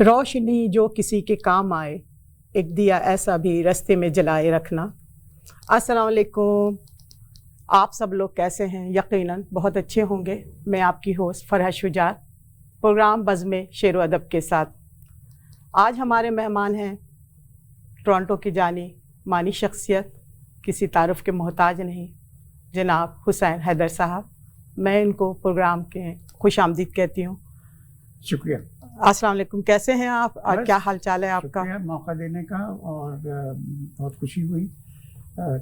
روشنی جو کسی کے کام آئے، ایک دیا ایسا بھی راستے میں جلائے رکھنا۔ السلام علیکم، آپ سب لوگ کیسے ہیں؟ یقیناً بہت اچھے ہوں گے۔ میں آپ کی ہوسٹ فرحت شجاعت، پروگرام بزم شعر و ادب کے ساتھ۔ آج ہمارے مہمان ہیں ٹورانٹو کی جانی مانی شخصیت، کسی تعارف کے محتاج نہیں، جناب حسین حیدر صاحب۔ میں ان کو پروگرام کے خوش آمدید کہتی ہوں۔ شکریہ۔ السلام علیکم، کیسے ہیں آپ اور کیا حال چال ہے آپ کا؟ موقع دینے کا، اور بہت خوشی ہوئی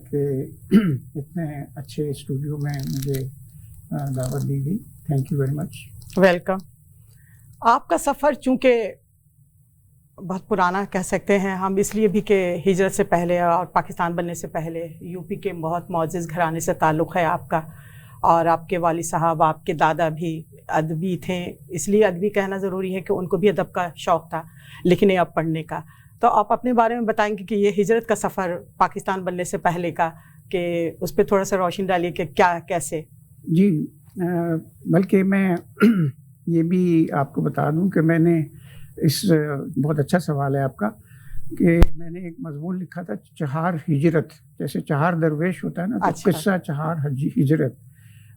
کہ اتنے اچھے اسٹوڈیو میں مجھے دعوت دی گئی۔ Thank you very much. Welcome. آپ کا سفر چونکہ بہت پرانا کہہ سکتے ہیں ہم، اس لیے بھی کہ ہجرت سے پہلے اور پاکستان بننے سے پہلے یو پی کے بہت معزز گھرانے سے تعلق ہے آپ کا، اور آپ کے والد صاحب، آپ کے دادا بھی ادبی تھے، اس لیے ادبی کہنا ضروری ہے کہ ان کو بھی ادب کا شوق تھا، لکھنے اور پڑھنے کا۔ تو آپ اپنے بارے میں بتائیں گے کہ یہ ہجرت کا سفر پاکستان بننے سے پہلے کا، کہ اس پہ تھوڑا سا روشنی ڈالیے کہ کیا کیسے؟ جی، بلکہ میں یہ بھی آپ کو بتا دوں کہ میں نے بہت اچھا سوال ہے آپ کا، کہ میں نے ایک مضمون لکھا تھا چہار ہجرت، جیسے چہار درویش ہوتا ہے نا، تو قصہ چہار ہجرت۔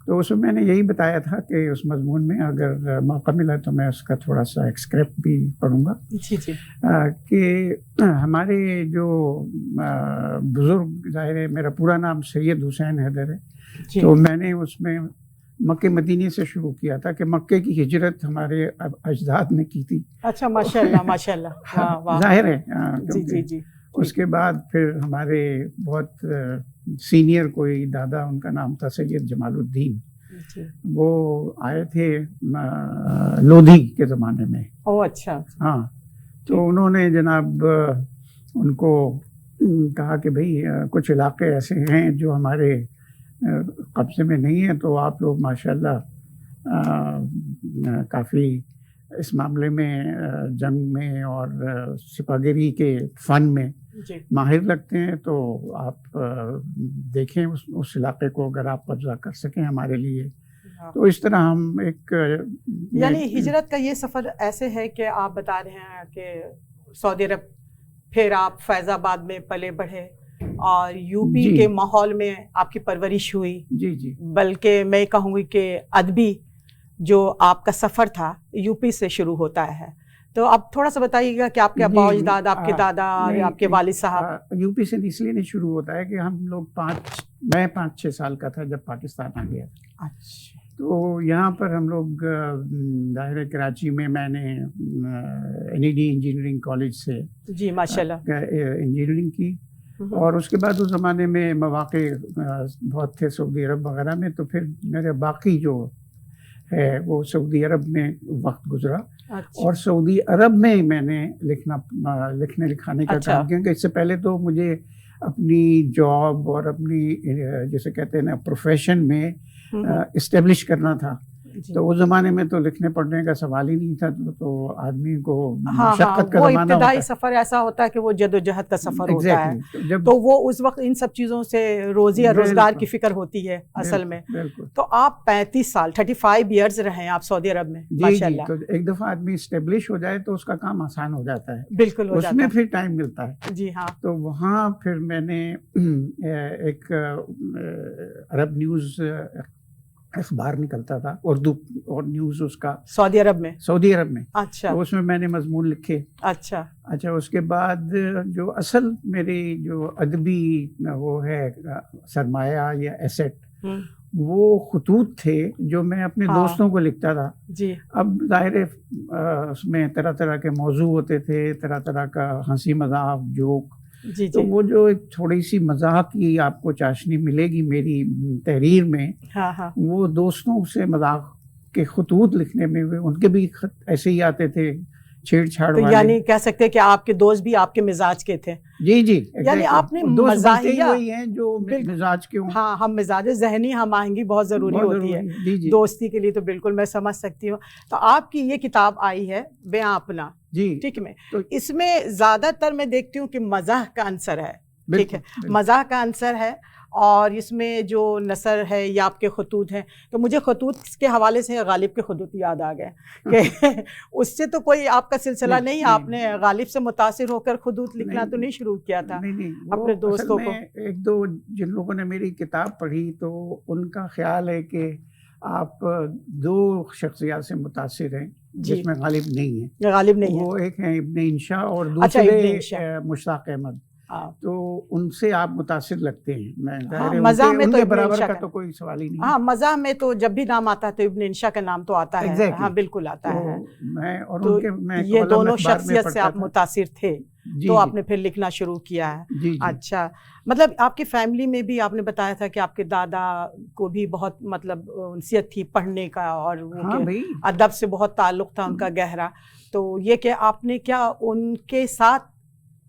تو اس میں نے یہی بتایا تھا کہ اس مضمون میں اگر موقع ملا تو میں اس کا تھوڑا سا ایکسکرپٹ بھی پڑھوں گا۔ جی جی۔ کہ ہمارے جو بزرگ، ظاہر ہے میرا پورا نام سید حسین حیدر ہے، تو میں نے اس میں مکہ مدینے سے شروع کیا تھا کہ مکے کی ہجرت ہمارے اجداد نے کی تھی۔ اچھا، ماشاء اللہ ماشاء اللہ، ظاہر ہے۔ جی جی جی۔ اس کے بعد پھر ہمارے بہت سینئر کوئی دادا، ان کا نام تھا سید جمال الدین، وہ آئے تھے لودھی کے زمانے میں۔ او اچھا۔ ہاں، تو انہوں نے جناب ان کو کہا کہ بھئی کچھ علاقے ایسے ہیں جو ہمارے قبضے میں نہیں ہیں، تو آپ لوگ ماشاءاللہ کافی اس معاملے میں جنگ میں اور سپاہیگری کے فن میں ماہر لگتے ہیں، تو آپ دیکھیں اس علاقے کو، اگر آپ قبضہ کر سکیں ہمارے لیے۔ تو اس طرح ہم ایک، یعنی ہجرت کا یہ سفر ایسے ہے کہ آپ بتا رہے ہیں کہ سعودی عرب، پھر آپ فیض آباد میں پلے بڑھے اور یو پی کے ماحول میں آپ کی پرورش ہوئی۔ جی جی۔ بلکہ میں کہوں گی کہ ادبی جو آپ کا سفر تھا یو پی سے شروع ہوتا ہے، تو اب تھوڑا سا بتائیے گا کہ آپ کے ابا اجداد، آپ کے دادا، آپ کے والد صاحب؟ یو پی سے اس لیے نہیں شروع ہوتا ہے کہ ہم لوگ میں 5-6 سال کا تھا جب پاکستان آ گیا۔ اچھا۔ تو یہاں پر ہم لوگ ظاہر کراچی میں میں نے NED انجینئرنگ کالج سے جی ماشاء اللہ انجینئرنگ کی، اور اس کے بعد اس زمانے میں مواقع بہت تھے سعودی عرب وغیرہ میں، تو پھر میرے باقی جو ہے وہ سعودی عرب میں وقت گزرا۔ اور سعودی عرب میں میں نے لکھنے لکھانے کا کام کیا، کہ اس سے پہلے تو مجھے اپنی جاب اور اپنی جیسے کہتے ہیں نا پروفیشن میں اسٹیبلش کرنا تھا۔ تو اس زمانے میں تو لکھنے پڑھنے کا سوال ہی نہیں تھا، تو آدمی کو مشقت کا زمانہ ہوتا ہے۔ ابتدائی سفر ایسا ہوتا ہے کہ وہ جد و جہد کا سفر ہوتا ہے، تو وہ اس وقت ان سب چیزوں سے روزی اور روزگار کی فکر ہوتی ہے اصل میں۔ تو آپ 35 سال 35 ایئرز رہے ہیں آپ سعودی عرب میں، ماشاء اللہ۔ تو ایک دفعہ آدمی اسٹیبلش ہو جائے تو اس کا کام آسان ہو جاتا ہے، بالکل ہو جاتا ہے، اس میں پھر ٹائم ملتا ہے۔ جی ہاں۔ تو وہاں پھر میں نے ایک عرب نیوز اخبار نکلتا تھا، اردو اور نیوز اس کا، سعودی عرب میں۔ اچھا۔ اس میں میں نے مضمون لکھے۔ اچھا۔ اس کے بعد جو اصل میری جو ادبی وہ ہے سرمایہ یا ایسٹ، وہ خطوط تھے جو میں اپنے دوستوں کو لکھتا تھا۔ جی۔ اب ظاہر ہے اس میں طرح طرح کے موضوع ہوتے تھے، طرح طرح کا ہنسی مذاق، جوک۔ تو وہ جو ایک تھوڑی سی مذاق کی آپ کو چاشنی ملے گی میری تحریر میں، وہ دوستوں سے مذاق کے خطوط لکھنے میں ان کے بھی خط ایسے ہی آتے تھے، چھیڑ چھاڑ والے۔ یعنی کہہ سکتے ہیں کہ آپ کے دوست بھی آپ کے مزاج کے تھے۔ جی جی، یعنی آپ نے مزاحیہ وہی ہیں جو مزاج کے ہوں۔ ہاں، ہم مزاج ذہنی ہم آہنگی بہت ضروری ہوتی ہے دوستی کے لیے، تو بالکل میں سمجھ سکتی ہوں۔ تو آپ کی یہ کتاب آئی ہے بیاں اپنا، جی ٹھیک ہے، تو اس میں زیادہ تر میں دیکھتی ہوں کہ مزاح کا عنصر ہے، ٹھیک ہے، مزاح کا عنصر ہے، اور اس میں جو نثر ہے یا آپ کے خطوط ہیں، تو مجھے خطوط کے حوالے سے غالب کے خطوط یاد آ گئے کہ اس سے تو کوئی آپ کا سلسلہ نہیں، آپ نے غالب سے متاثر ہو کر خطوط لکھنا تو نہیں شروع کیا تھا اپنے دوستوں کو؟ ایک دو جن لوگوں نے میری کتاب پڑھی تو ان کا خیال ہے کہ آپ دو شخصیات سے متاثر ہیں جس میں غالب نہیں ہے. غالب نہیں ہے. وہ ایک ہیں ابن انشا اور اچھا، ابن دوسرے انشا. مشتاق احمد. تو ان سے آپ متاثر لگتے ہیں. میں مزاح میں ان تو کے ابن برابر انشا کا کا تو کوئی سوال ہی نہیں. ہاں، مزاح میں تو جب بھی نام آتا ہے تو ابن انشا کا نام تو آتا ہے. ہاں بالکل آتا ہے. میں اور تو ان کے میں یہ دونوں شخصیت سے آپ متاثر تھے تو آپ نے پھر لکھنا شروع کیا ہے. اچھا، مطلب آپ کی فیملی میں بھی آپ نے بتایا تھا کہ آپ کے دادا کو بھی بہت مطلب انسیت تھی پڑھنے کا اور ادب سے بہت تعلق تھا ان کا گہرا. تو یہ کہ آپ نے کیا ان کے ساتھ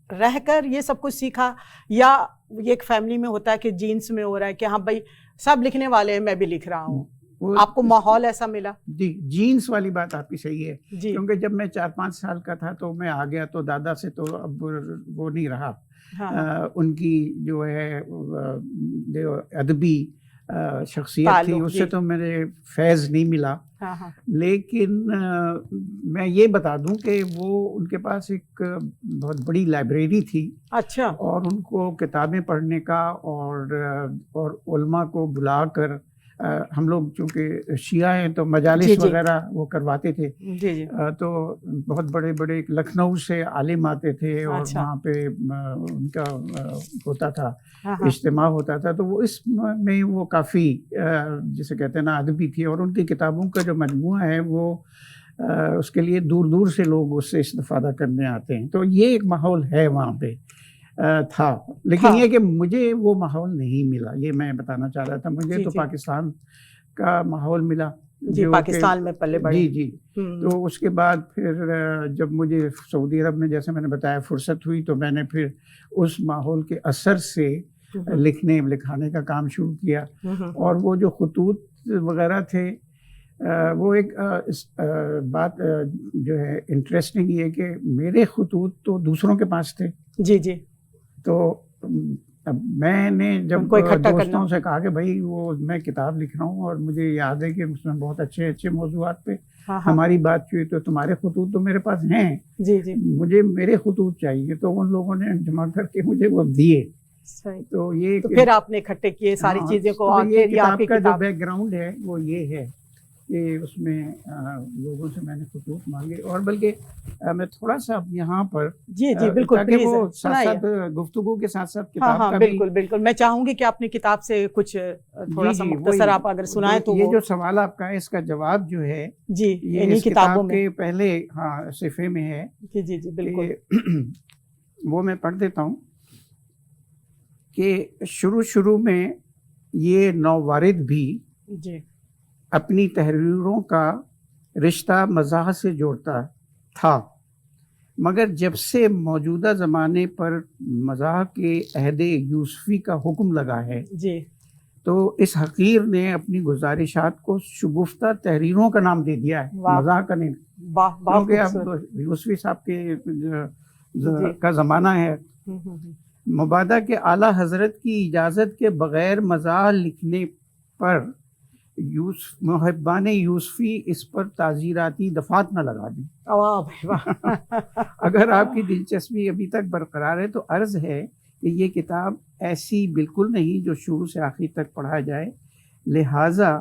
رہ کر یہ سب کچھ سیکھا، یا یہ ایک فیملی میں ہوتا ہے کہ جینس میں ہو رہا ہے کہ ہاں بھائی سب لکھنے والے ہیں میں بھی لکھ رہا ہوں، آپ کو ماحول ایسا ملا؟ جی، جینس والی بات آپ کی صحیح ہے. کیونکہ جب میں 4-5 سال کا تھا تو میں آ گیا تو دادا سے تو اب وہ نہیں رہا. ان کی جو ہے جو ادبی شخصیت تھی اس سے تو میرے فیض نہیں ملا. لیکن میں یہ بتا دوں کہ وہ ان کے پاس ایک بہت بڑی لائبریری تھی. اچھا. اور ان کو کتابیں پڑھنے کا اور علماء کو بلا کر، ہم لوگ چونکہ شیعہ ہیں تو مجالس وغیرہ وہ کرواتے تھے. تو بہت بڑے بڑے لکھنؤ سے عالم آتے تھے اور وہاں پہ ان کا ہوتا تھا، اجتماع ہوتا تھا. تو وہ اس میں وہ کافی جسے کہتے ہیں نا ادبی تھی. اور ان کی کتابوں کا جو مجموعہ ہے وہ اس کے لیے دور دور سے لوگ اس سے استفادہ کرنے آتے ہیں. تو یہ ایک ماحول ہے وہاں پہ تھا. لیکن یہ کہ مجھے وہ ماحول نہیں ملا، یہ میں بتانا چاہ رہا تھا. مجھے تو پاکستان کا ماحول ملا. پاکستان میں پلے بڑھے. جی. تو اس کے بعد پھر جب مجھے سعودی عرب میں جیسے میں نے بتایا فرصت ہوئی تو میں نے پھر اس ماحول کے اثر سے لکھانے کا کام شروع کیا. اور وہ جو خطوط وغیرہ تھے وہ ایک بات جو ہے انٹرسٹنگ یہ کہ میرے خطوط تو دوسروں کے پاس تھے. جی. تو میں نے جب دوستوں سے کہا کہ بھائی وہ میں کتاب لکھ رہا ہوں اور مجھے یاد ہے کہ اس میں بہت اچھے اچھے موضوعات پہ ہماری بات ہوئی، تو تمہارے خطوط تو میرے پاس ہیں، مجھے میرے خطوط چاہیے. تو ان لوگوں نے جمع کر کے مجھے وہ دیے. تو یہ پھر آپ نے اکٹھے کیے ساری چیزیں کو. یہ کتاب کا جو بیک گراؤنڈ ہے وہ یہ ہے کہ اس میں لوگوں سے میں نے خطوط مانگے. اور بلکہ میں تھوڑا سا یہاں پر جی بالکل تاکہ وہ ساتھ ساتھ گفتگو کے ساتھ ساتھ کتاب کا بالکل میں چاہوں گی کہ اپنی کتاب سے کچھ تھوڑا سا مختصر آپ اگر سنائیں تو. یہ جو سوال آپ کا ہے اس کا جواب جو ہے یہ اس کتاب کے پہلے صفحے میں ہے. جی بالکل. وہ میں پڑھ دیتا ہوں کہ شروع میں یہ نووارد بھی اپنی تحریروں کا رشتہ مزاح سے جوڑتا تھا، مگر جب سے موجودہ زمانے پر مزاح کے عہد یوسفی کا حکم لگا ہے تو اس حقیر نے اپنی گزارشات کو شگفتہ تحریروں کا نام دے دیا ہے، مزاح کا نہیں. کیونکہ اب یوسفی صاحب کے کا زمانہ ہے. مبادہ کے اعلیٰ حضرت کی اجازت کے بغیر مزاح لکھنے پر محبان یوسفی اس پر تعزیراتی دفعات نہ لگا دیں. اگر آپ کی دلچسپی ابھی تک برقرار ہے تو عرض ہے کہ یہ کتاب ایسی بالکل نہیں جو شروع سے آخر تک پڑھا جائے، لہٰذا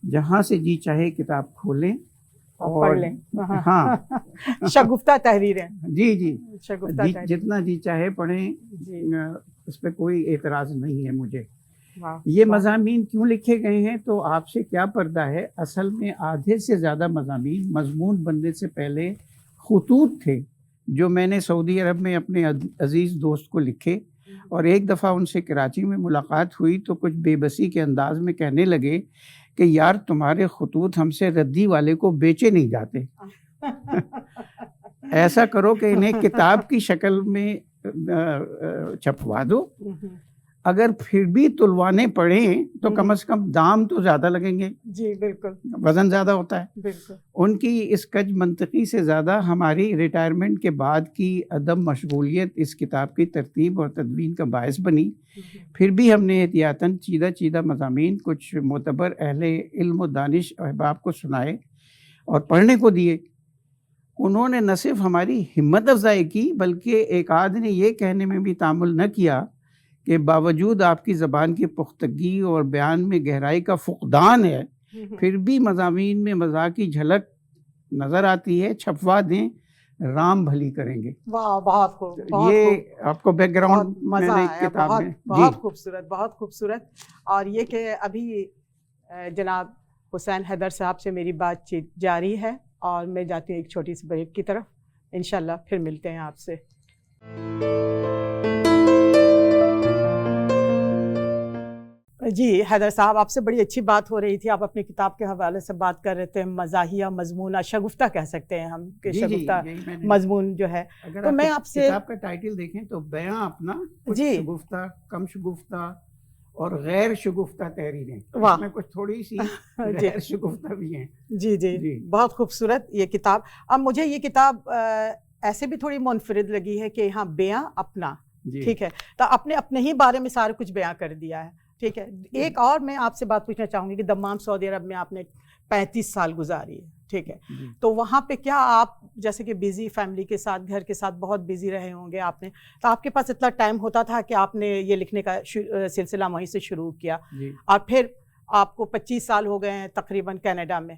جہاں سے جی چاہے کتاب کھولیں اور پڑھ لیں. شگفتہ تحریر ہے. جی جتنا جی چاہے پڑھیں، اس پہ کوئی اعتراض نہیں ہے مجھے. یہ مضامین کیوں لکھے گئے ہیں تو آپ سے کیا پردہ ہے. اصل میں آدھے سے زیادہ مضامین مضمون بننے سے پہلے خطوط تھے جو میں نے سعودی عرب میں اپنے عزیز دوست کو لکھے. اور ایک دفعہ ان سے کراچی میں ملاقات ہوئی تو کچھ بے بسی کے انداز میں کہنے لگے کہ یار تمہارے خطوط ہم سے ردی والے کو بیچے نہیں جاتے، ایسا کرو کہ انہیں کتاب کی شکل میں چھپوا دو. اگر پھر بھی تلوانے پڑیں تو کم از کم دام تو زیادہ لگیں گے. جی بالکل, وزن زیادہ ہوتا ہے. بالکل. ان کی اس کج منطقی سے زیادہ ہماری ریٹائرمنٹ کے بعد کی عدم مشغولیت اس کتاب کی ترتیب اور تدوین کا باعث بنی. پھر بھی ہم نے احتیاطاً چیدہ مضامین کچھ معتبر اہل علم و دانش احباب کو سنائے اور پڑھنے کو دیے. انہوں نے نہ صرف ہماری ہمت افزائی کی بلکہ ایک آدھ نے یہ کہنے میں بھی تامل نہ کیا کہ باوجود آپ کی زبان کی پختگی اور بیان میں گہرائی کا فقدان ہے پھر بھی مضامین میں مزاح کی جھلک نظر آتی ہے, چھپوا دیں, رام بھلی کریں گے. واہ, بہت خوب, بہت یہ خوب. آپ کو بیک گراؤنڈ مزہ میں نے آیا, کتاب بہت میں. بہت خوبصورت, بہت خوبصورت. اور یہ کہ ابھی جناب حسین حیدر صاحب سے میری بات چیت جاری ہے اور میں جاتی ہوں ایک چھوٹی سی بریک کی طرف. انشاءاللہ پھر ملتے ہیں آپ سے. جی حیدر صاحب, آپ سے بڑی اچھی بات ہو رہی تھی. آپ اپنی کتاب کے حوالے سے بات کر رہے تھے, مزاحیہ مضمون, شگفتہ کہہ سکتے ہیں ہم کہ شگفتہ مضمون جو ہے. تو میں آپ سے کتاب کا ٹائٹل دیکھیں تو بیاں اپنا, جی, شگفتہ, کم شگفتہ اور غیر شگفتہ تحریریں. واہ, میں کچھ تھوڑی سی غیر شگفتہ بھی ہیں. جی جی, بہت خوبصورت یہ کتاب. اب مجھے یہ کتاب ایسے بھی تھوڑی منفرد لگی ہے کہ یہاں بیاں اپنا, ٹھیک ہے, تو اپنے ہی بارے میں سارا کچھ بیاں کر دیا ہے. ٹھیک ہے. ایک اور میں آپ سے بات پوچھنا چاہوں گی کہ دمام سعودی عرب میں آپ نے 35 سال گزاری ہے, ٹھیک ہے, تو وہاں پہ کیا آپ جیسے کہ بیزی فیملی کے ساتھ, گھر کے ساتھ بہت بیزی رہے ہوں گے آپ نے, تو آپ کے پاس اتنا ٹائم ہوتا تھا کہ آپ نے یہ لکھنے کا سلسلہ وہیں سے شروع کیا, اور پھر آپ کو 25 سال ہو گئے ہیں تقریباً کینیڈا میں.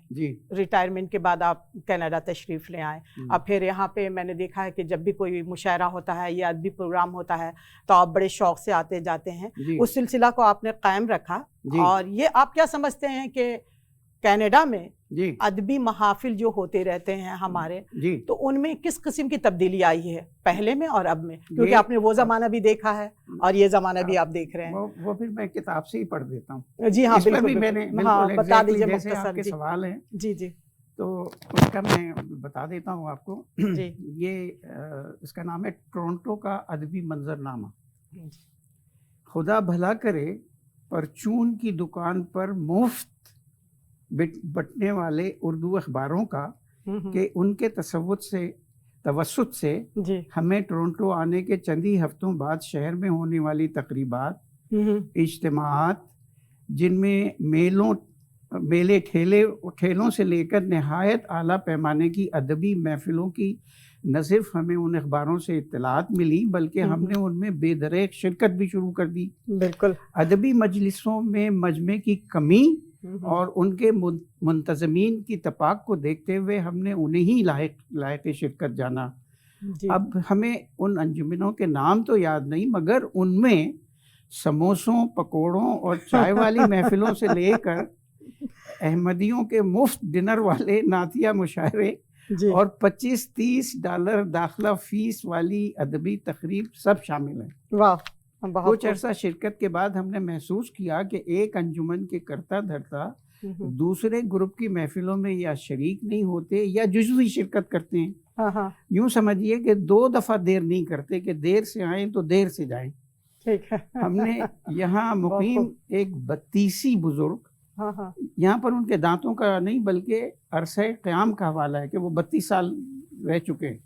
ریٹائرمنٹ کے بعد آپ کینیڈا تشریف لے آئے. اب پھر یہاں پہ میں نے دیکھا ہے کہ جب بھی کوئی مشاعرہ ہوتا ہے یا ادبی پروگرام ہوتا ہے تو آپ بڑے شوق سے آتے جاتے ہیں. اس سلسلہ کو آپ نے قائم رکھا. اور یہ آپ کیا سمجھتے ہیں کہ کینیڈا میں ادبی محافل جو ہوتے رہتے ہیں ہمارے, تو ان میں کس قسم کی تبدیلی آئی ہے پہلے میں اور اب میں, کیونکہ آپ نے وہ زمانہ بھی دیکھا ہے اور یہ زمانہ بھی آپ دیکھ رہے ہیں. وہ پھر میں کتاب سے ہی پڑھ دیتا ہوں. جی ہاں بالکل, ہاں بتا دیجیے جیسے آپ مختصر. کے سوال ہیں جی جی, تو اس کا میں بتا دیتا ہوں آپ کو. یہ اس کا نام ہے ٹورنٹو کا ادبی منظر نامہ. خدا بھلا کرے پرچون کی دکان پر مفت بٹنے والے اردو اخباروں کا کہ ان کے توسط سے ہمیں ٹورنٹو آنے کے چند ہی ہفتوں بعد شہر میں ہونے والی تقریبات, اجتماعات, جن میں میلے ٹھیلوں سے لے کر نہایت اعلیٰ پیمانے کی ادبی محفلوں کی نہ صرف ہمیں ان اخباروں سے اطلاعات ملی بلکہ ہم نے ان میں بے دریغ شرکت بھی شروع کر دی. بالکل. ادبی مجلسوں میں مجمع کی کمی اور ان کے منتظمین کی تپاک کو دیکھتے ہوئے ہم نے انہیں ہی لائق شرکت جانا. اب ہمیں ان انجمنوں کے نام تو یاد نہیں, مگر ان میں سموسوں, پکوڑوں اور چائے والی محفلوں سے لے کر احمدیوں کے مفت ڈنر والے نعتیہ مشاعرے اور $25-30 داخلہ فیس والی ادبی تقریب سب شامل ہیں. واہ. کچھ عرصہ شرکت کے بعد ہم نے محسوس کیا کہ ایک انجمن کے کرتا دھرتا دوسرے گروپ کی محفلوں میں یا شریک نہیں ہوتے یا جزوی شرکت کرتے ہیں. یوں سمجھیے کہ 2 دفعہ دیر نہیں کرتے کہ دیر سے آئیں تو دیر سے جائیں. ہم نے یہاں مقیم ایک 32 بزرگ, یہاں پر ان کے دانتوں کا نہیں بلکہ عرصہ قیام کا حوالہ ہے کہ وہ 32 سال رہ چکے ہیں,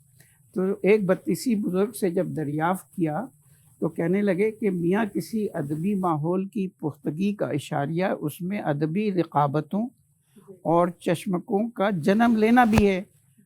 تو ایک 32 بزرگ سے جب دریافت کیا تو کہنے لگے کہ میاں کسی ادبی ماحول کی پختگی کا اشاریہ اس میں ادبی رقابتوں اور چشمکوں کا جنم لینا بھی ہے,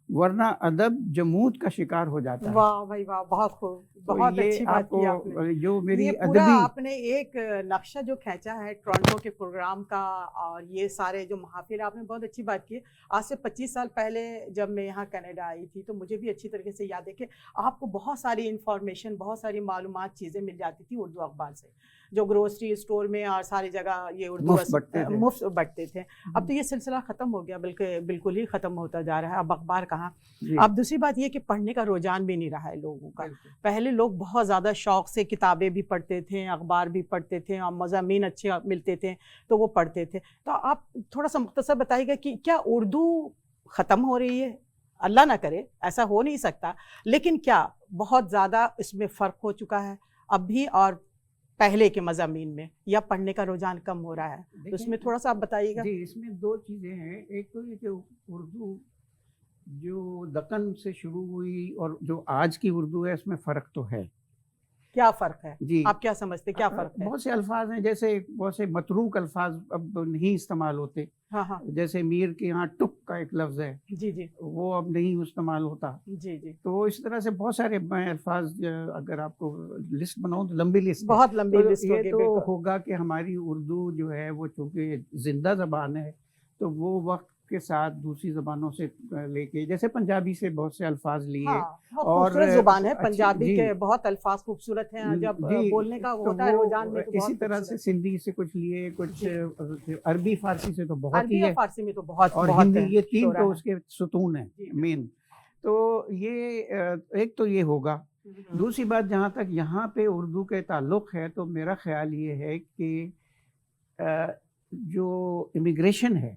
ورنہ ادب جمود کا شکار ہو جاتا ہے. واہ بھائی واہ, بہت خوب, بہت اچھی بات کی آپ نے. جو میری ادبی آپ نے ایک نقشہ جو کھینچا ہے ٹورنٹو کے پروگرام کا اور یہ سارے جو محافل, آپ نے بہت اچھی بات کی. آج سے 25 سال پہلے جب میں یہاں کینیڈا آئی تھی تو مجھے بھی اچھی طریقے سے یاد ہے کہ آپ کو بہت ساری انفارمیشن, بہت ساری معلومات, چیزیں مل جاتی تھی اردو اخبار سے, جو گروسری اسٹور میں اور ساری جگہ یہ اردو مفت بٹتے تھے. اب تو یہ سلسلہ ختم ہو گیا, بلکہ بالکل ہی ختم ہوتا جا رہا ہے. اب اخبار کہاں. اب دوسری بات یہ کہ پڑھنے کا رجحان بھی نہیں رہا ہے لوگوں کا. پہلے لوگ بہت زیادہ شوق سے کتابیں بھی پڑھتے تھے, اخبار بھی پڑھتے تھے, اور مضامین اچھے ملتے تھے تو وہ پڑھتے تھے. تو آپ تھوڑا سا مختصر بتائیے گا کہ کیا اردو ختم ہو رہی ہے؟ اللہ نہ کرے, ایسا ہو نہیں سکتا, لیکن کیا بہت زیادہ اس میں فرق ہو چکا ہے اب بھی, اور پہلے کے مضامین میں، یا پڑھنے کا رجحان کم ہو رہا ہے؟ تو اس میں تھوڑا سا آپ بتائیے گا. جی، اس میں دو چیزیں ہیں. ایک تو یہ کہ اردو جو دکن سے شروع ہوئی اور جو آج کی اردو ہے اس میں فرق تو ہے. کیا فرق ہے؟ جی، آپ کیا سمجھتے ہیں کیا فرق ہے؟ بہت سے الفاظ ہیں، جیسے بہت سے متروک الفاظ اب نہیں استعمال ہوتے. ہاں ہاں جیسے میر کے یہاں ٹک کا ایک لفظ ہے، جی جی وہ اب نہیں استعمال ہوتا. جی جی تو اس طرح سے بہت سارے الفاظ، اگر آپ کو لسٹ بناؤں تو لمبی لسٹ ہے. بہت لمبی تو لسٹ یہ ہوگی. تو بالکل ہوگا کہ ہماری اردو جو ہے وہ چونکہ زندہ زبان ہے، تو وہ وقت کے ساتھ دوسری زبانوں سے لے کے، جیسے پنجابی سے بہت سے الفاظ لیے. ہاں، بہت اور خوبصورت زبان ہے اچھی- پنجابی جی، کے، بہت الفاظ خوبصورت ہیں. جب جی، بولنے کا تو ہوتا ہے وہ رجحان میں تو اسی بہت طرح سے خوبصورت. سندھی سے کچھ لیے، کچھ جی. عربی فارسی سے تو بہت عربی ہی اور ہے، فارسی میں تو بہت اور بہت ہندی، ہے، یہ تین شعرا تو ہے. اس کے ستون ہیں جی مین. تو یہ ایک تو یہ ہوگا. دوسری بات، جہاں تک یہاں پہ اردو کے تعلق ہے تو میرا خیال یہ ہے کہ جو امیگریشن ہے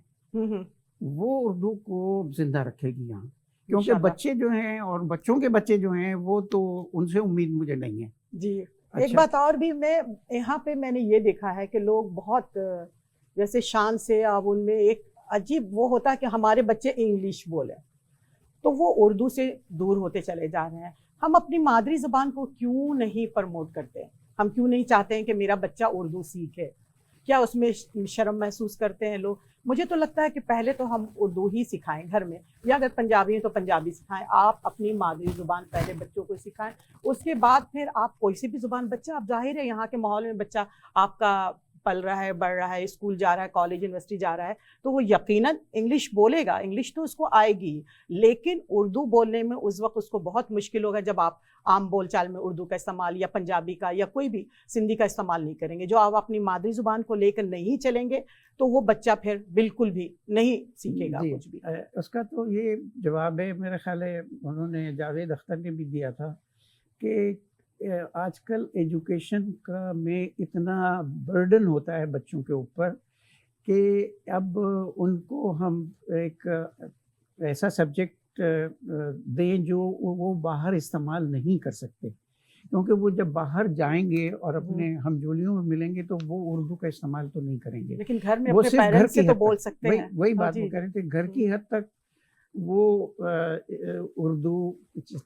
وہ اردو کو زندہ رکھے گی یہاں، کیونکہ انشاءاللہ. بچے جو ہیں اور بچوں کے بچے جو ہیں وہ تو ان سے امید مجھے نہیں ہے. جی. ایک اچھا. بات اور بھی میں یہاں پہ میں نے یہ دیکھا ہے کہ لوگ بہت جیسے شان سے، اب ان میں ایک عجیب وہ ہوتا ہے کہ ہمارے بچے انگلش بولیں تو وہ اردو سے دور ہوتے چلے جا رہے ہیں. ہم اپنی مادری زبان کو کیوں نہیں پروموٹ کرتے؟ ہم کیوں نہیں چاہتے ہیں کہ میرا بچہ اردو سیکھے؟ کیا اس میں شرم محسوس کرتے ہیں لوگ؟ مجھے تو لگتا ہے کہ پہلے تو ہم اردو ہی سکھائیں گھر میں، یا اگر پنجابی ہیں تو پنجابی سکھائیں. آپ اپنی مادری زبان پہلے بچوں کو سکھائیں، اس کے بعد پھر آپ کوئی سی بھی زبان. بچہ اب ظاہر ہے یہاں کے ماحول میں بچہ آپ کا پل رہا ہے، بڑھ رہا ہے، اسکول جا رہا ہے، کالج یونیورسٹی جا رہا ہے، تو وہ یقیناً انگلش بولے گا. انگلش تو اس کو آئے گی، لیکن اردو بولنے میں اس وقت اس کو بہت مشکل ہوگا جب آپ عام بول چال میں اردو کا استعمال یا پنجابی کا یا کوئی بھی سندھی کا استعمال نہیں کریں گے. جو آپ اپنی مادری زبان کو لے کر نہیں چلیں گے تو وہ بچہ پھر بالکل بھی نہیں سیکھے گا کچھ بھی. اس کا تو یہ جواب ہے، میرے خیال ہے انہوں نے، جاوید اختر نے بھی دیا تھا، کہ آج کل ایجوکیشن کا میں اتنا برڈن ہوتا ہے بچوں کے اوپر کہ اب ان کو ہم ایک ایسا سبجیکٹ دیں جو وہ باہر استعمال نہیں کر سکتے، کیونکہ وہ جب باہر جائیں گے اور اپنے ہم جولیوں میں ملیں گے تو وہ اردو کا استعمال تو نہیں کریں گے. لیکن گھر میں وہ اپنے صرف گھر پیرنٹس سے کی تو حد بول تک، سکتے ہیں. وہی بات جی وہ کہہ رہے تھے، گھر کی حد تک وہ اردو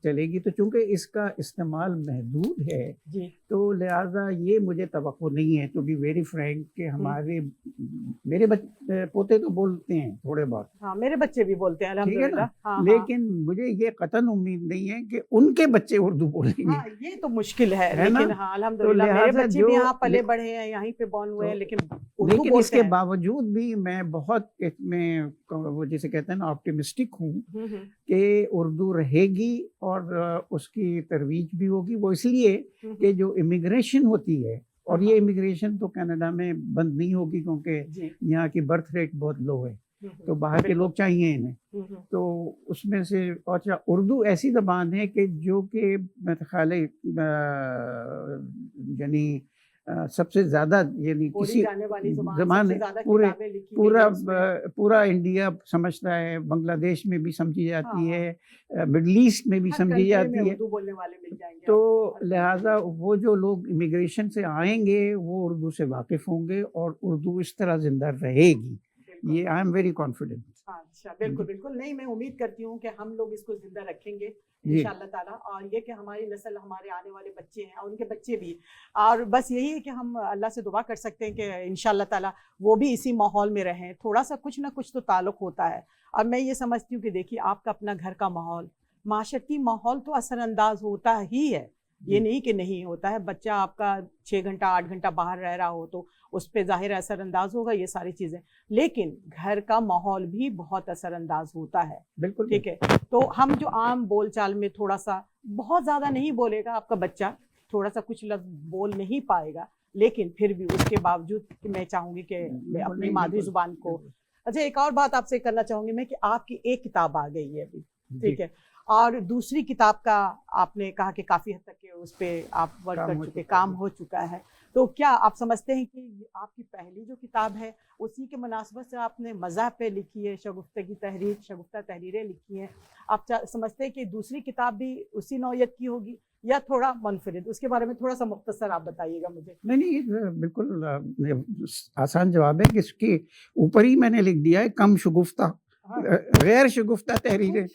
چلے گی. تو چونکہ اس کا استعمال محدود ہے جی تو لہٰذا یہ مجھے توقع نہیں ہے، ٹو بی ویری فرینک، کہ میرے پوتے تو بولتے ہیں تھوڑے بہت، ہاں میرے بچے بھی بولتے ہیں ٹھیک ہے الحمدللہ. نا، ہاں لیکن مجھے یہ قطعاً امید نہیں ہے کہ ان کے بچے اردو بولیں گے. ہاں یہ تو مشکل ہے، ہے نا؟ لیکن ہاں تو الحمدللہ میرے لہٰذا بچے بھی یہاں پلے بڑھے ہیں، یہیں پہ بورن ہوئے ہیں، لیکن اردو لیکن اس بولتے کے ہیں. باوجود بھی میں بہت میں وہ جسے کہتے ہیں نا آپٹیمسٹک ہوں کہ اردو رہے گی اور اس کی ترویج بھی ہوگی. وہ اس لیے کہ جو امیگریشن ہوتی ہے، اور یہ امیگریشن تو کینیڈا میں بند نہیں ہوگی کیونکہ یہاں کی برتھ ریٹ بہت لو ہے، تو باہر کے لوگ چاہیے انہیں. تو اس میں سے اچھا اردو ایسی زبان ہے کہ جو کہ میرے خیال ہے یعنی سب سے زیادہ، یعنی کسی زبان پورا انڈیا سمجھتا ہے، بنگلہ دیش میں بھی سمجھی جاتی ہے، مڈل ایسٹ میں بھی سمجھی جاتی ہے. تو لہٰذا وہ جو لوگ امیگریشن سے آئیں گے وہ اردو سے واقف ہوں گے اور اردو اس طرح زندہ رہے گی. یہ آئی ایم ویری کانفیڈنٹ. اچھا بالکل بالکل. نہیں میں امید کرتی ہوں کہ ہم لوگ اس کو زندہ رکھیں گے انشاءاللہ تعالیٰ، اور یہ کہ ہماری نسل، ہمارے آنے والے بچے ہیں اور ان کے بچے بھی، اور بس یہی ہے کہ ہم اللہ سے دعا کر سکتے ہیں کہ انشاءاللہ تعالیٰ وہ بھی اسی ماحول میں رہیں. تھوڑا سا کچھ نہ کچھ تو تعلق ہوتا ہے. اور میں یہ سمجھتی ہوں کہ دیکھیے آپ کا اپنا گھر کا ماحول، معاشرتی ماحول تو اثر انداز ہوتا ہی ہے، یہ نہیں کہ نہیں ہوتا ہے. بچہ آپ کا 6 گھنٹہ 8 گھنٹہ باہر رہ رہا ہو تو اس پہ ظاہر اثر انداز ہوگا یہ ساری چیزیں، لیکن گھر کا ماحول بھی بہت اثر انداز ہوتا ہے. بالکل ٹھیک ہے. تو ہم جو عام بول چال میں تھوڑا سا، بہت زیادہ نہیں بولے گا آپ کا بچہ، تھوڑا سا کچھ لفظ بول نہیں پائے گا، لیکن پھر بھی اس کے باوجود میں چاہوں گی کہ میں اپنی مادری زبان کو. اچھا ایک اور بات آپ سے کرنا چاہوں گی میں کہ آپ کی ایک کتاب آ گئی ہے ابھی، ٹھیک ہے، اور دوسری کتاب کا آپ نے کہا کہ کافی حد تک کہ اس پہ آپ ورک کر چکے، کام ہو چکا ہے. تو کیا آپ سمجھتے ہیں کہ آپ کی پہلی جو کتاب ہے اسی کے مناسبت سے آپ نے مذہب پہ لکھی ہے، شگفتگی تحریر، شگفتہ تحریریں لکھی ہیں، آپ سمجھتے ہیں کہ دوسری کتاب بھی اسی نوعیت کی ہوگی یا تھوڑا منفرد؟ اس کے بارے میں تھوڑا سا مختصر آپ بتائیے گا مجھے. نہیں بالکل آسان جواب ہے کہ اس کے اوپر ہی میں نے لکھ دیا ہے کم شگفتہ غیر شگفتہ تحریریں.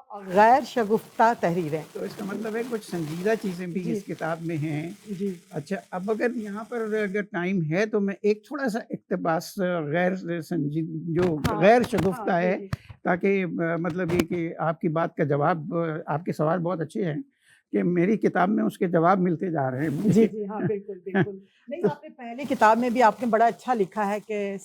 اور غیر شگفتہ تحریریں، تو اس کا مطلب ہے کچھ سنجیدہ چیزیں بھی اس کتاب میں ہیں. جی اچھا، اب اگر یہاں پر اگر ٹائم ہے تو میں ایک تھوڑا سا اقتباس غیر جو غیر شگفتہ ہے، تاکہ مطلب یہ کہ آپ کی بات کا جواب، آپ کے سوال بہت اچھے ہیں کہ میری کتاب میں اس کے جواب ملتے جا رہے ہیں. جی جی ہاں بالکل بالکل. نہیں، آپ نے پہلی کتاب میں بھی آپ نے بڑا اچھا لکھا ہے کہ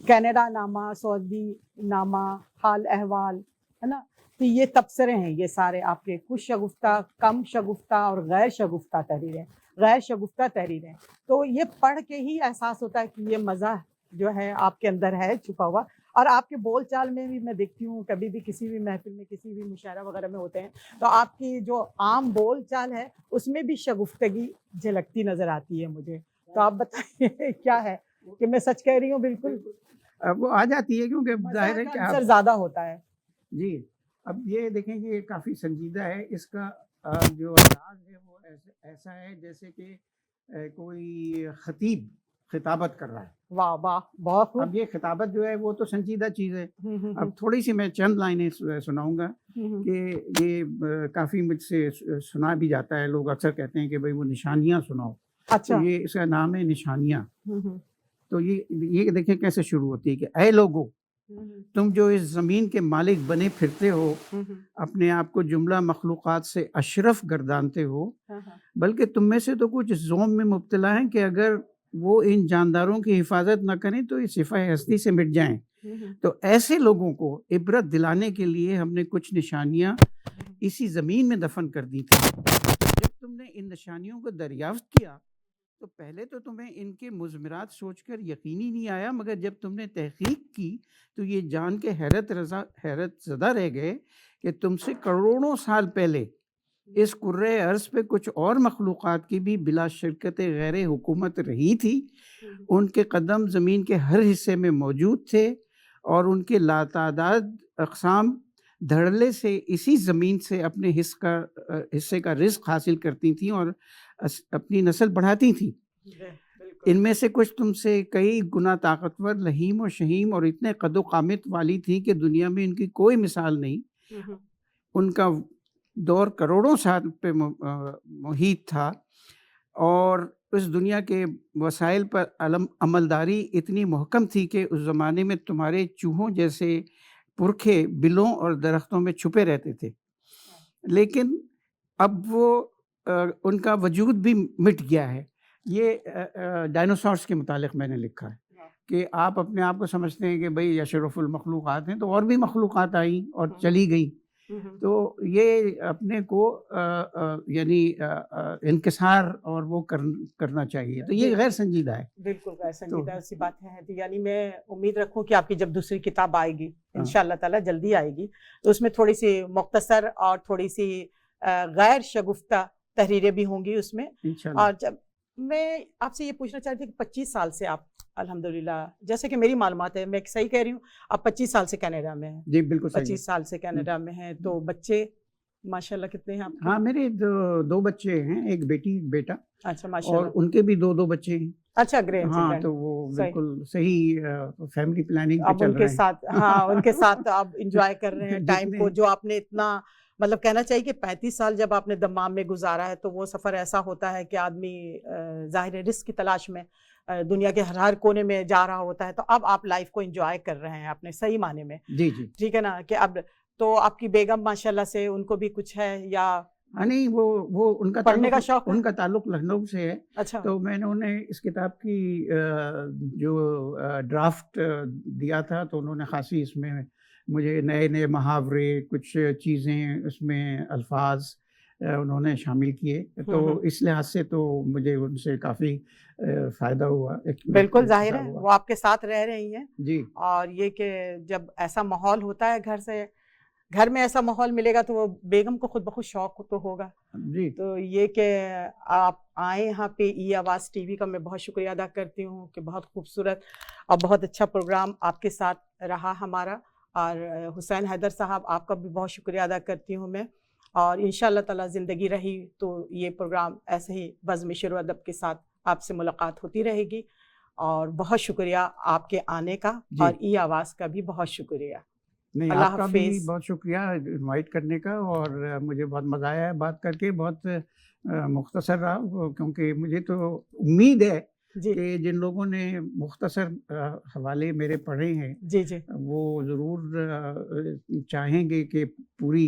کینیڈا نامہ، سعودی نامہ، حال احوال، ہے نا. تو یہ تبصرے ہیں یہ سارے آپ کے، کچھ شگفتہ، کم شگفتہ اور غیر شگفتہ تحریریں. غیر شگفتہ تحریریں تو یہ پڑھ کے ہی احساس ہوتا ہے کہ یہ مزہ جو ہے آپ کے اندر ہے چھپا ہوا. اور آپ کے بول چال میں بھی میں دیکھتی ہوں، کبھی بھی کسی بھی محفل میں، کسی بھی مشاعرہ وغیرہ میں ہوتے ہیں تو آپ کی جو عام بول چال ہے اس میں بھی شگفتگی جھلکتی نظر آتی ہے مجھے. تو آپ بتائیے کیا ہے کہ میں سچ کہہ رہی ہوں؟ بالکل وہ آ جاتی ہے کیونکہ ظاہر ہے کہ عنصر زیادہ ہوتا ہے. جی اب یہ دیکھیں کہ یہ کافی سنجیدہ ہے. اس کا جو انداز ہے وہ ایسا ہے جیسے کہ کوئی خطیب خطابت کر رہا ہے. واہ واہ، بہت خوب. اب یہ خطابت جو ہے وہ تو سنجیدہ چیز ہے. اب تھوڑی سی میں چند لائنیں سناؤں گا کہ یہ کافی مجھ سے سنا بھی جاتا ہے. لوگ اکثر کہتے ہیں کہ بھائی وہ نشانیاں سناؤ. اچھا، یہ اس کا نام ہے نشانیاں. تو یہ دیکھیں کیسے شروع ہوتی ہے کہ اے لوگو، تم جو اس زمین کے مالک بنے پھرتے ہو، اپنے آپ کو جملہ مخلوقات سے اشرف گردانتے ہو، بلکہ تم میں سے تو کچھ زوم میں مبتلا ہیں کہ اگر وہ ان جانداروں کی حفاظت نہ کریں تو اس صفہ ہستی سے مٹ جائیں. تو ایسے لوگوں کو عبرت دلانے کے لیے ہم نے کچھ نشانیاں اسی زمین میں دفن کر دی تھی. جب تم نے ان نشانیوں کو دریافت کیا تو پہلے تو تمہیں ان کے مضمرات سوچ کر یقینی نہیں آیا، مگر جب تم نے تحقیق کی تو یہ جان کے حیرت زدہ رہ گئے کہ تم سے کروڑوں سال پہلے اس کرۂ ارض پہ کچھ اور مخلوقات کی بھی بلا شرکت غیر حکومت رہی تھی. ان کے قدم زمین کے ہر حصے میں موجود تھے اور ان کے لاتعداد اقسام دھڑلے سے اسی زمین سے اپنے حصے کا رزق حاصل کرتی تھیں اور اپنی نسل بڑھاتی تھیں. ان میں سے کچھ تم سے کئی گنا طاقتور، لہیم و شہیم اور اتنے قد و قامت والی تھی کہ دنیا میں ان کی کوئی مثال نہیں. ان کا دور کروڑوں سال پہ محیط تھا اور اس دنیا کے وسائل پر عملداری اتنی محکم تھی کہ اس زمانے میں تمہارے چوہوں جیسے پرکھے بلوں اور درختوں میں چھپے رہتے تھے. لیکن اب وہ ان کا وجود بھی مٹ گیا ہے. یہ ڈائنوسارس کے متعلق میں نے لکھا ہے کہ آپ اپنے آپ کو سمجھتے ہیں کہ بھئی اشرف المخلوقات ہیں، تو اور بھی مخلوقات آئیں اور چلی گئیں. تو یہ اپنے کو یعنی انکسار اور وہ کرنا چاہیے. تو یہ غیر سنجیدہ ہے. بالکل غیر سنجیدہ سی بات ہے. یعنی میں امید رکھوں کہ آپ کی جب دوسری کتاب آئے گی انشاءاللہ تعالیٰ جلدی آئے گی تو اس میں تھوڑی سی مختصر اور تھوڑی سی غیر شگفتہ تحریریں بھی ہوں گی اس میں. اور جب میں آپ سے یہ پوچھنا چاہتی ہوں کہ 25 سال سے آپ الحمدللہ، جیسے کہ میری معلومات ہے، میں صحیح کہہ رہی ہوں، آپ 25 سال سے کینیڈا میں ہیں؟ جی بالکل 25 سال سے کینیڈا میں ہیں. تو بچے ماشاءاللہ کتنے ہیں آپ کے؟ ہاں میرے دو بچے ہیں، ایک بیٹی ایک بیٹا. اچھا ماشاءاللہ. اور ان کے بھی دو بچے ہیں. اچھا گریٹ. ہاں تو وہ بالکل صحیح فیملی پلاننگ پہ چل رہے ہیں. ساتھ ہاں ان کے ساتھ آپ انجوائے کر رہے ہیں ٹائم کو، جو آپ نے اتنا مطلب کہنا چاہیے کہ 35 سال جب آپ نے دمام میں گزارا ہے تو وہ سفر ایسا ہوتا ہے کہ آدمی ظاہر رزق کی تلاش میں دنیا کے ہر کونے میں جا رہا ہوتا ہے. تو اب آپ لائف کو انجوائے کر رہے ہیں اپنے صحیح معنی میں. جی جی ٹھیک ہے نا. کہ اب تو آپ کی بیگم ماشاءاللہ سے ان کو بھی کچھ ہے یا نہیں؟ وہ ان کا پڑھنے کا شوق، ان کا تعلق لکھنؤ سے ہے. اچھا. تو میں نے انہیں اس کتاب کی جو ڈرافٹ دیا تھا تو انہوں نے خاصی اس میں مجھے نئے محاورے، کچھ چیزیں اس میں الفاظ انہوں نے شامل کیے. تو اس لحاظ سے تو مجھے ان سے کافی فائدہ ہوا. بالکل ظاہر ہے وہ آپ کے ساتھ رہ رہی ہیں. جی. اور یہ کہ جب ایسا ماحول ہوتا ہے گھر میں ایسا ماحول ملے گا تو وہ بیگم کو خود بخود شوق تو ہوگا. جی. تو یہ کہ آپ آئے یہاں پہ ای آواز ٹی وی کا میں بہت شکریہ ادا کرتی ہوں کہ بہت خوبصورت اور بہت اچھا پروگرام آپ کے ساتھ رہا ہمارا. اور حسین حیدر صاحب آپ کا بھی بہت شکریہ ادا کرتی ہوں میں، اور انشاءاللہ تعالی زندگی رہی تو یہ پروگرام ایسے ہی بزم شعر و ادب کے ساتھ آپ سے ملاقات ہوتی رہے گی، اور بہت شکریہ آپ کے آنے کا، اور ای آواز کا بھی بہت شکریہ۔ نہیں، اللہ آپ کا بھی حافظ۔ بہت شکریہ انوائٹ کرنے کا، اور مجھے بہت مزہ آیا ہے بات کر کے، بہت مختصر رہا، کیونکہ مجھے تو امید ہے جی کہ جن لوگوں نے مختصر حوالے میرے پڑھے ہیں جی جی وہ ضرور چاہیں گے کہ پوری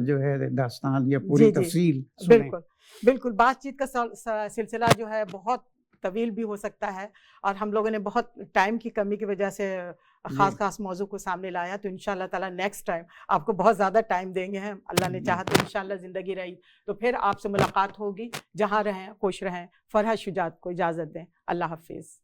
جو ہے داستان یا پوری جی جی تفصیل سنیں۔ بالکل بالکل، بات چیت کا سلسلہ جو ہے بہت طویل بھی ہو سکتا ہے، اور ہم لوگوں نے بہت ٹائم کی کمی کی وجہ سے خاص موضوع کو سامنے لایا، تو انشاءاللہ تعالیٰ نیکسٹ ٹائم آپ کو بہت زیادہ ٹائم دیں گے ہم، اللہ نے چاہا تو انشاءاللہ زندگی رہی تو پھر آپ سے ملاقات ہوگی۔ جہاں رہیں خوش رہیں، فرحت شجاعت کو اجازت دیں، اللہ حافظ۔